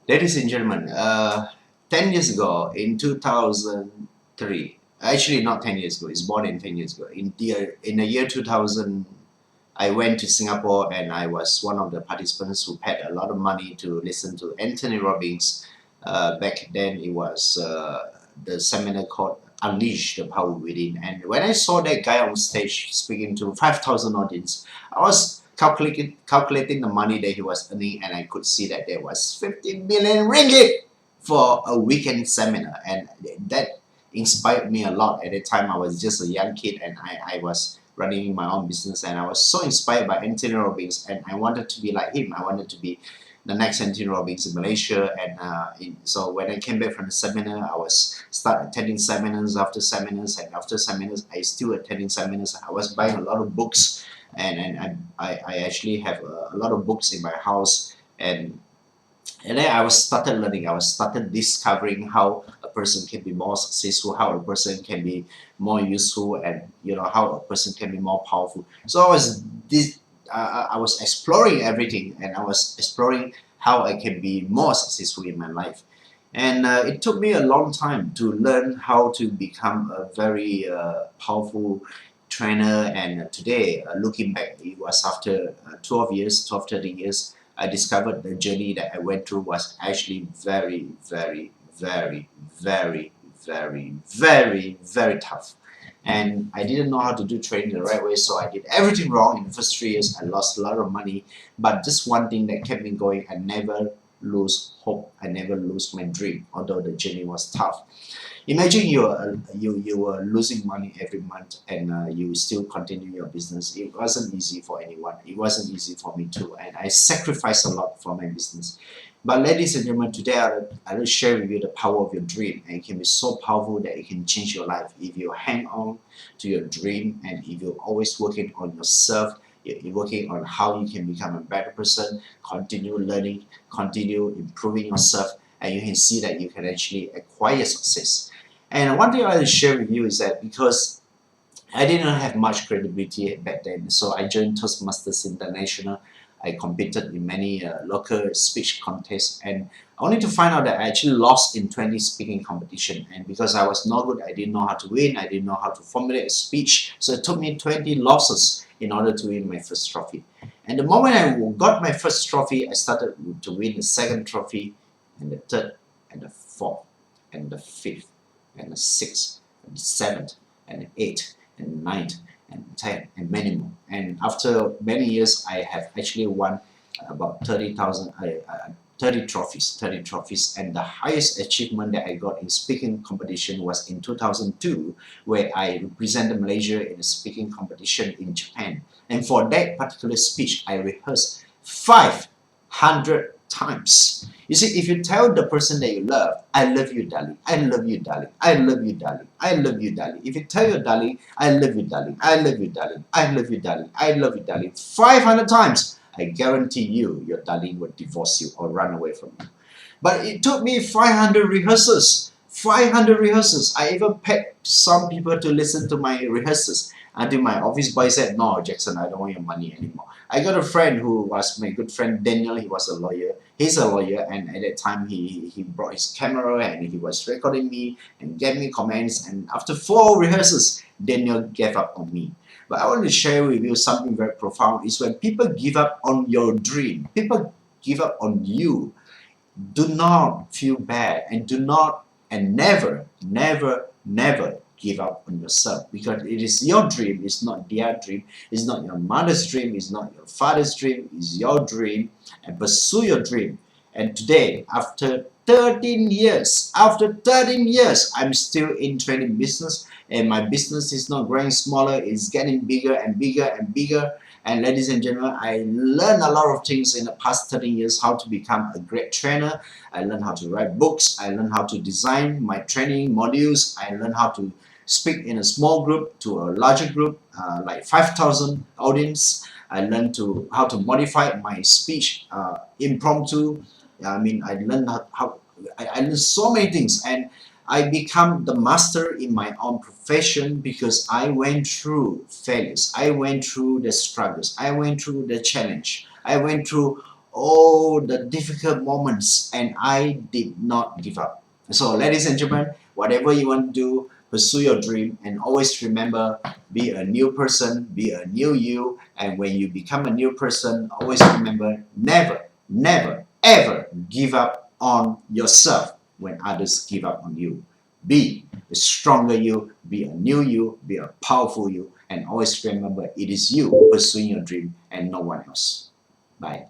Ladies and gentlemen, 10 years ago, in 2003, actually not 10 years ago, it's more than 10 years ago. In the year 2000, I went to Singapore and I was one of the participants who paid a lot of money to listen to Anthony Robbins. Back then, it was the seminar called Unleash the Power Within. And when I saw that guy on stage speaking to 5,000 audience, I was calculating the money that he was earning, and I could see that there was 50 million ringgit for a weekend seminar. And that inspired me a lot. At the time, I was just a young kid and I was running my own business, and I was so inspired by Anthony Robbins, and I wanted to be like him. I wanted to be the next Anthony Robbins in Malaysia. And so when I came back from the seminar, I was start attending seminars after seminars, and after seminars I still attending seminars. I was buying a lot of books, and I actually have a lot of books in my house. And then I was started learning. I was started discovering how a person can be more successful, how a person can be more useful, and how a person can be more powerful. So I was exploring everything, and I was exploring how I can be more successful in my life. And it took me a long time to learn how to become a very powerful trainer. And today, looking back, it was after 12 years, 12, 13 years, I discovered the journey that I went through was actually very, very, very, very, very, very, very tough. And I didn't know how to do trading the right way, so I did everything wrong in the first 3 years. I lost a lot of money, but just one thing that kept me going: I never lose hope. I never lose my dream, although the journey was tough. Imagine you were losing money every month, and you still continue your business. It wasn't easy for anyone. It wasn't easy for me too, and I sacrificed a lot for my business. But ladies and gentlemen, today I will share with you the power of your dream, and it can be so powerful that it can change your life if you hang on to your dream, and if you're always working on yourself. You're working on how you can become a better person, continue learning, continue improving yourself, and you can see that you can actually acquire success. And one thing I want to share with you is that because I didn't have much credibility back then, so I joined Toastmasters International. I competed in many local speech contests, and only to find out that I actually lost in 20 speaking competition. And because I was not good, I didn't know how to win, I didn't know how to formulate a speech, so it took me 20 losses in order to win my first trophy. And the moment I got my first trophy, I started to win the second trophy, and the third, and the fourth, and the fifth, and the sixth, and the seventh, and the eighth, and the ninth, and 10, and many more. And after many years, I have actually won about 30 trophies. And the highest achievement that I got in speaking competition was in 2002, where I represented Malaysia in a speaking competition in Japan. And for that particular speech, I rehearsed 500 times. You see, if you tell the person that you love, I love you, darling, I love you, darling, I love you, darling, I love you, darling. If you tell your darling, I love you, darling, I love you, darling, I love you, darling, I love you, darling, 500 times, I guarantee you, your darling will divorce you or run away from you. But it took me 500 rehearsals. 500 rehearsals. I even paid some people to listen to my rehearsals until my office boy said, "No, Jackson, I don't want your money anymore." I got a friend who was my good friend, Daniel. He was a lawyer. He's a lawyer, and at that time he brought his camera and he was recording me and gave me comments. And after 4 rehearsals, Daniel gave up on me. But I want to share with you something very profound. Is when people give up on your dream, people give up on you, do not feel bad, and do not, and never, never, never give up on yourself, because it is your dream. It's not their dream. It's not your mother's dream. It's not your father's dream. It's your dream, and pursue your dream. And today, after 13 years, I'm still in trading business, and my business is not growing smaller. It's getting bigger and bigger and bigger. And ladies and gentlemen, I learned a lot of things in the past 13 years: how to become a great trainer. I learned how to write books. I learned how to design my training modules. I learned how to speak in a small group to a larger group, like 5,000 audience. I learned how to modify my speech impromptu. I learned I learned so many things, and I become the master in my own profession because I went through failures. I went through the struggles. I went through the challenge. I went through all the difficult moments, and I did not give up. So, ladies and gentlemen, whatever you want to do, pursue your dream, and always remember, be a new person, be a new you. And when you become a new person, always remember, never, never, ever give up on yourself when others give up on you. Be a stronger you, be a new you, be a powerful you, and always remember, it is you pursuing your dream and no one else. Bye.